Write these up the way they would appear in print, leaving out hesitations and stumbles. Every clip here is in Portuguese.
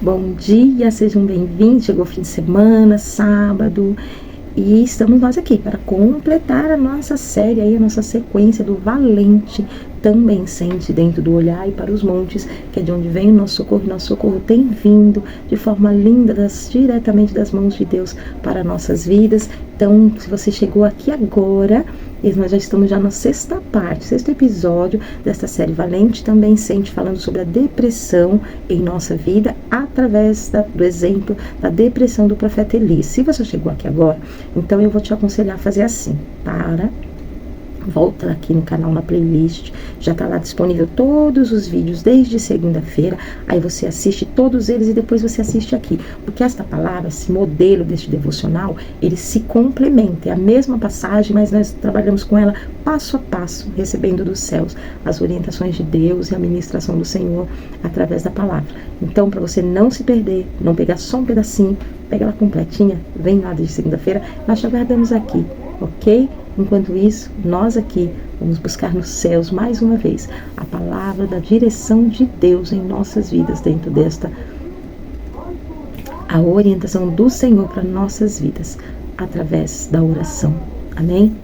Bom dia, sejam bem-vindos. Chegou o fim de semana, sábado, e estamos nós aqui para completar a nossa série aí, a nossa sequência do valente também sente dentro do olhar e para os montes, que é de onde vem o nosso socorro. E nosso socorro tem vindo de forma linda, diretamente das mãos de Deus para nossas vidas. Então, se você chegou aqui agora, nós já estamos na sexta parte, sexto episódio desta série Valente Também Sente, falando sobre a depressão em nossa vida, através do exemplo da depressão do profeta Elias. Se você chegou aqui agora, então eu vou te aconselhar a fazer assim: volta aqui no canal, na playlist, já está lá disponível todos os vídeos desde segunda-feira, aí você assiste todos eles e depois você assiste aqui, porque esta palavra, esse modelo deste devocional, ele se complementa, é a mesma passagem, mas nós trabalhamos com ela passo a passo, recebendo dos céus as orientações de Deus e a ministração do Senhor através da palavra. Então, para você não se perder, não pegar só um pedacinho, pega ela completinha, vem lá desde segunda-feira, nós te aguardamos aqui, ok? Enquanto isso, nós aqui vamos buscar nos céus mais uma vez a palavra da direção de Deus em nossas vidas, dentro a orientação do Senhor para nossas vidas, através da oração. Amém?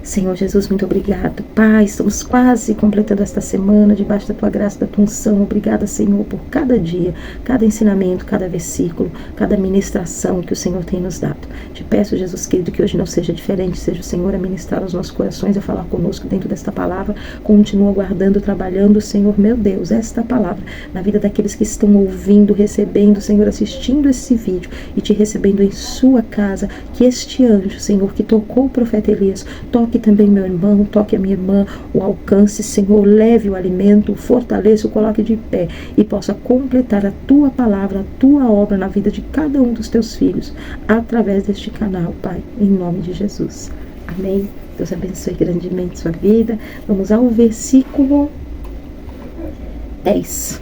Senhor Jesus, muito obrigado. Pai, estamos quase completando esta semana debaixo da Tua graça, da Tua unção. Obrigada, Senhor, por cada dia, cada ensinamento, cada versículo, cada ministração que o Senhor tem nos dado. Te peço, Jesus querido, que hoje não seja diferente, seja o Senhor a ministrar aos nossos corações, a falar conosco dentro desta palavra. Continua guardando, trabalhando, Senhor, meu Deus, esta palavra na vida daqueles que estão ouvindo, recebendo, Senhor, assistindo esse vídeo e te recebendo em sua casa. Que este anjo, Senhor, que tocou o profeta Elias, toque também meu irmão, toque a minha irmã, o alcance, Senhor, leve o alimento, o fortaleça, o coloque de pé e possa completar a Tua palavra, a Tua obra na vida de cada um dos Teus filhos, através deste canal, Pai, em nome de Jesus. Amém. Deus abençoe grandemente sua vida. Vamos ao versículo 10.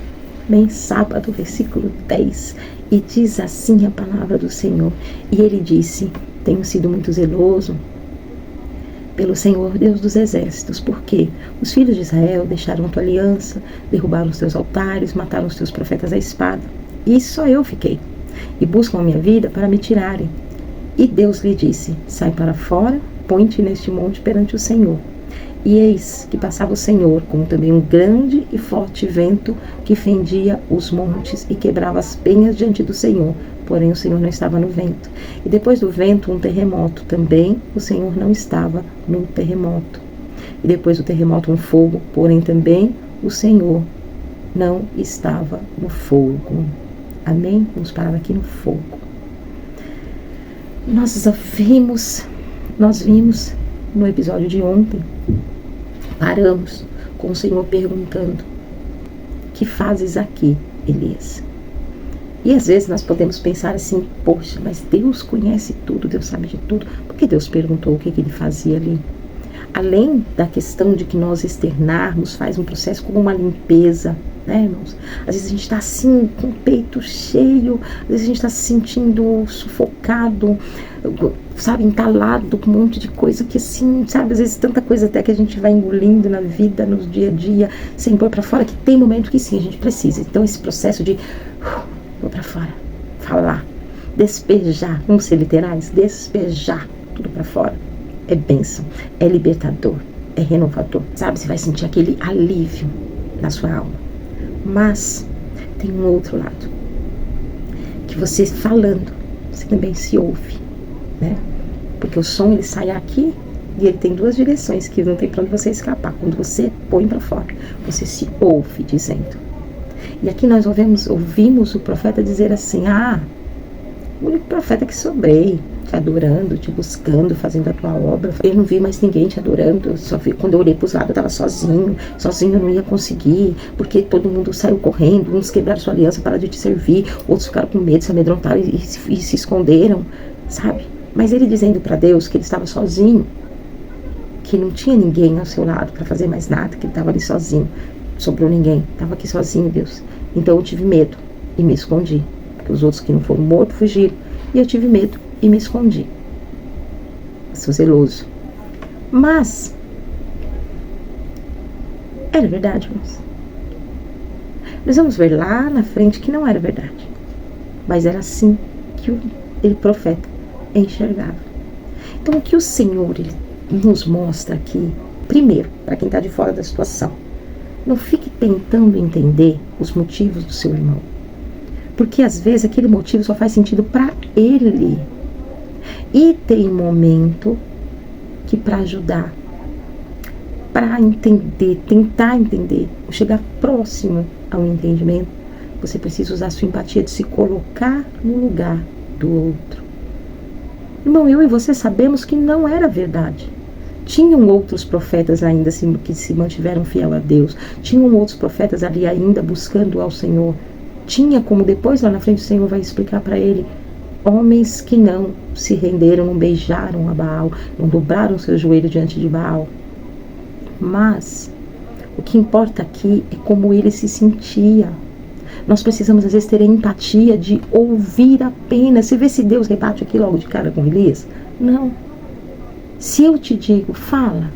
Bem, sábado, versículo 10. E diz assim a palavra do Senhor. E ele disse: tenho sido muito zeloso pelo Senhor Deus dos exércitos, porque os filhos de Israel deixaram a tua aliança, derrubaram os teus altares, mataram os teus profetas à espada, e só eu fiquei, e buscam a minha vida para me tirarem. E Deus lhe disse: sai para fora, põe-te neste monte perante o Senhor. E eis que passava o Senhor, como também um grande e forte vento que fendia os montes e quebrava as penhas diante do Senhor. Porém o Senhor não estava no vento. E depois do vento, um terremoto. Também o Senhor não estava no terremoto. E depois do terremoto, um fogo. Porém também o Senhor não estava no fogo. Amém? Vamos parar aqui no fogo. Nós vimos no episódio de ontem, paramos com o Senhor perguntando: que fazes aqui, Elias? E às vezes nós podemos pensar assim: poxa, mas Deus conhece tudo, Deus sabe de tudo. Por que Deus perguntou o que ele fazia ali? Além da questão de que nós externarmos, faz um processo como uma limpeza, né, irmãos? Às vezes a gente está assim, com o peito cheio, às vezes a gente está se sentindo sufocado, sabe, entalado com um monte de coisa que assim, sabe, às vezes tanta coisa até que a gente vai engolindo na vida, no dia a dia, sem pôr para fora, que tem momento que sim, a gente precisa. Então esse processo de pôr para fora, falar, despejar, vamos ser literais, despejar tudo para fora, é bênção, é libertador, é renovador, sabe, você vai sentir aquele alívio na sua alma. Mas tem um outro lado, que você falando, você também se ouve, né? Porque o som, ele sai aqui e ele tem duas direções que não tem para onde você escapar. Quando você põe para fora, você se ouve dizendo. E aqui nós ouvimos o profeta dizer assim: o único profeta que sobrei, te adorando, te buscando, fazendo a tua obra. Eu não vi mais ninguém te adorando. Eu só vi, quando eu olhei para os lados, eu estava sozinho eu não ia conseguir, porque todo mundo saiu correndo, uns quebraram sua aliança para de te servir, outros ficaram com medo, se amedrontaram e se esconderam, sabe? Mas ele dizendo para Deus que ele estava sozinho, que não tinha ninguém ao seu lado para fazer mais nada, que ele estava ali sozinho, sobrou ninguém, estava aqui sozinho, Deus. Então eu tive medo e me escondi, porque os outros que não foram mortos fugiram, e eu tive medo e me escondi. Sou zeloso. Mas era verdade, irmãos. Nós vamos ver lá na frente que não era verdade. mas era assim que ele profeta enxergava. Então o que o Senhor ele nos mostra aqui, primeiro, para quem está de fora da situação, não fique tentando entender os motivos do seu irmão, porque às vezes aquele motivo só faz sentido para ele. E tem momento que para ajudar, para entender, tentar entender, ou chegar próximo ao entendimento, você precisa usar a sua empatia de se colocar no lugar do outro. Irmão, eu e você sabemos que não era verdade. Tinham outros profetas ainda que se mantiveram fiel a Deus. Tinham outros profetas ali ainda buscando ao Senhor. Tinha como depois lá na frente o Senhor vai explicar para ele, homens que não se renderam, não beijaram a Baal, não dobraram seu joelho diante de Baal. Mas o que importa aqui é como ele se sentia. Nós precisamos às vezes ter a empatia de ouvir apenas. Você vê se Deus rebate aqui logo de cara com Elias? Não. Se eu te digo, fala,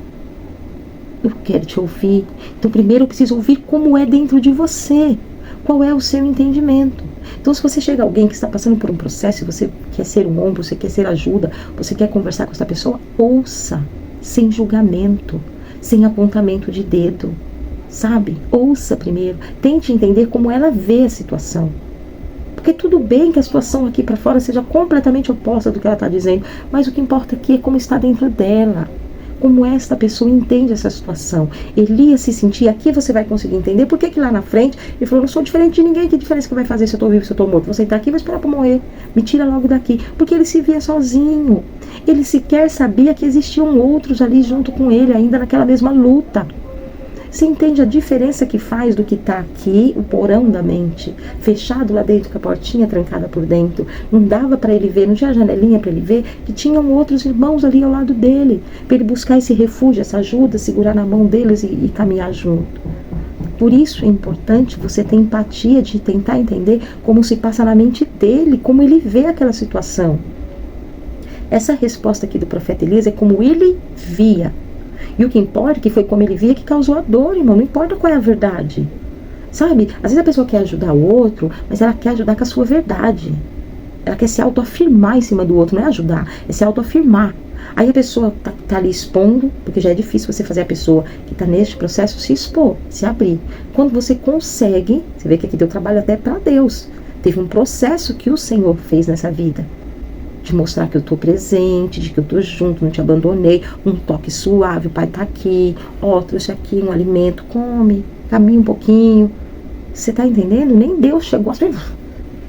eu quero te ouvir. Então primeiro eu preciso ouvir como é dentro de você. Qual é o seu entendimento? Então se você chega a alguém que está passando por um processo, você quer ser um ombro, você quer ser ajuda, você quer conversar com essa pessoa, ouça, sem julgamento, sem apontamento de dedo, sabe? Ouça primeiro, tente entender como ela vê a situação. Porque tudo bem que a situação aqui para fora seja completamente oposta do que ela está dizendo, mas o que importa aqui é como está dentro dela, como esta pessoa entende essa situação. Elias se sentia, aqui você vai conseguir entender por que lá na frente ele falou, não sou diferente de ninguém, que diferença que vai fazer se eu estou vivo, se eu estou morto? Vou sentar aqui e vou esperar para morrer, me tira logo daqui, porque ele se via sozinho, ele sequer sabia que existiam outros ali junto com ele, ainda naquela mesma luta. Você entende a diferença que faz do que está aqui, o porão da mente, fechado lá dentro, com a portinha trancada por dentro. Não dava para ele ver, não tinha janelinha para ele ver, que tinham outros irmãos ali ao lado dele, para ele buscar esse refúgio, essa ajuda, segurar na mão deles e caminhar junto. Por isso é importante você ter empatia de tentar entender como se passa na mente dele, como ele vê aquela situação. Essa resposta aqui do profeta Elias é como ele via. E o que importa é que foi como ele via que causou a dor, irmão. Não importa qual é a verdade. Sabe? Às vezes a pessoa quer ajudar o outro, mas ela quer ajudar com a sua verdade. Ela quer se autoafirmar em cima do outro. Não é ajudar, é se autoafirmar. Aí a pessoa tá ali expondo, porque já é difícil você fazer a pessoa que está neste processo se expor, se abrir. Quando você consegue, você vê que aqui deu trabalho até para Deus. Teve um processo que o Senhor fez nessa vida. De mostrar que eu estou presente, de que eu estou junto, não te abandonei, um toque suave, o pai está aqui, trouxe aqui um alimento, come, caminha um pouquinho. Você está entendendo? Nem Deus chegou assim,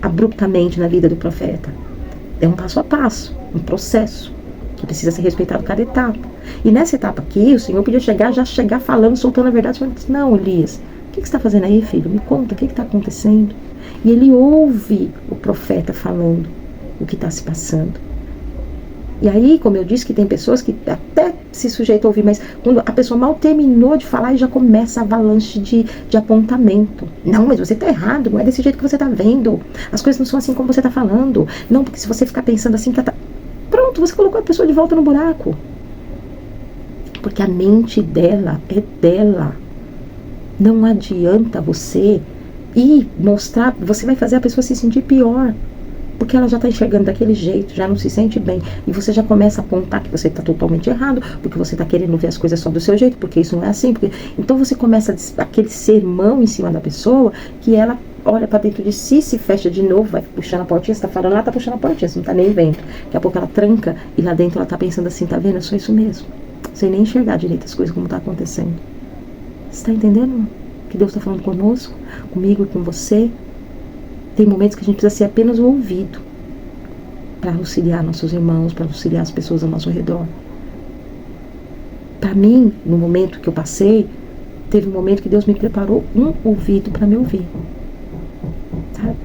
abruptamente na vida do profeta. É um passo a passo, um processo, que precisa ser respeitado cada etapa. E nessa etapa aqui, o Senhor podia já chegar falando, soltando a verdade. O Senhor disse, não, Elias, o que você está fazendo aí, filho? Me conta, o que está acontecendo? E ele ouve o profeta falando o que está se passando. E aí, como eu disse, que tem pessoas que até se sujeitam a ouvir, mas quando a pessoa mal terminou de falar, já começa a avalanche de apontamento. Não, mas você está errado, não é desse jeito que você está vendo. As coisas não são assim como você está falando. Não, porque se você ficar pensando assim, pronto, você colocou a pessoa de volta no buraco. Porque a mente dela é dela. Não adianta você ir mostrar, você vai fazer a pessoa se sentir pior. Porque ela já está enxergando daquele jeito, já não se sente bem. E você já começa a apontar que você está totalmente errado, porque você está querendo ver as coisas só do seu jeito, porque isso não é assim. Então você começa aquele sermão em cima da pessoa, que ela olha para dentro de si, se fecha de novo, vai puxando a portinha, você está falando, ela está puxando a portinha, você não está nem vendo. Daqui a pouco ela tranca, e lá dentro ela está pensando assim, tá vendo? É só isso mesmo. Sem nem enxergar direito as coisas como está acontecendo. Você está entendendo que Deus está falando conosco, comigo e com você? Tem momentos que a gente precisa ser apenas o ouvido para auxiliar nossos irmãos, para auxiliar as pessoas ao nosso redor. Para mim, no momento que eu passei, teve um momento que Deus me preparou um ouvido para me ouvir. Sabe?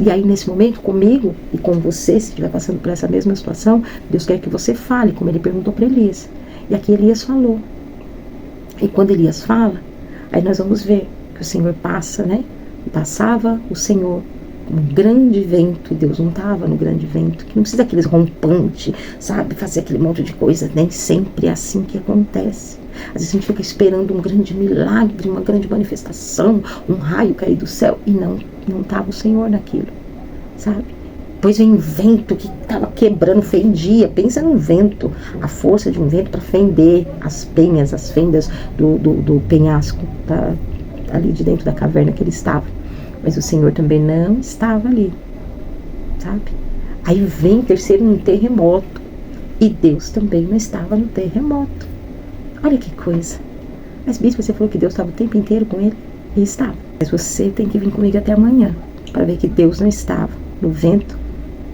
E aí, nesse momento, comigo e com você, se estiver passando por essa mesma situação, Deus quer que você fale, como ele perguntou para Elias. E aqui Elias falou. E quando Elias fala, aí nós vamos ver que o Senhor passa, né? E passava o Senhor com um grande vento, e Deus não estava no grande vento, que não precisa aqueles rompantes, sabe, fazer aquele monte de coisa, nem sempre é assim que acontece. Às vezes a gente fica esperando um grande milagre, uma grande manifestação, um raio cair do céu, e não estava o Senhor naquilo. sabe? Depois vem um vento que estava quebrando, fendia. Pensa num vento, a força de um vento para fender as penhas, as fendas do penhasco, ali de dentro da caverna que ele estava. Mas o Senhor também não estava ali, sabe? Aí vem terceiro um terremoto, e Deus também não estava no terremoto. Olha que coisa. Mas, bispo, você falou que Deus estava o tempo inteiro com ele? E estava. Mas você tem que vir comigo até amanhã, para ver que Deus não estava no vento,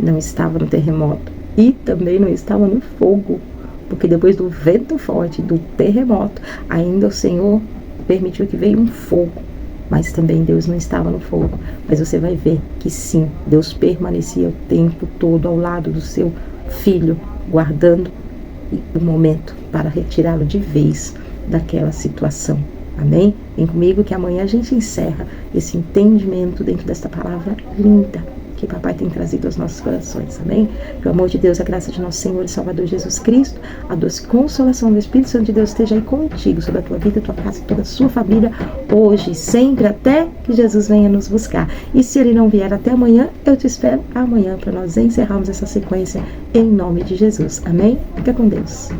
não estava no terremoto e também não estava no fogo, porque depois do vento forte, do terremoto, ainda o Senhor permitiu que veio um fogo, mas também Deus não estava no fogo. Mas você vai ver que sim, Deus permanecia o tempo todo ao lado do seu filho, guardando o momento para retirá-lo de vez daquela situação. Amém? Vem comigo que amanhã a gente encerra esse entendimento dentro desta palavra linda que papai tem trazido aos nossos corações, amém? Que o amor de Deus, a graça de nosso Senhor e Salvador Jesus Cristo, a doce consolação do Espírito Santo de Deus esteja aí contigo, sobre a tua vida, tua casa e toda a sua família, hoje e sempre, até que Jesus venha nos buscar. E se ele não vier até amanhã, eu te espero amanhã para nós encerrarmos essa sequência em nome de Jesus, amém? Fica com Deus.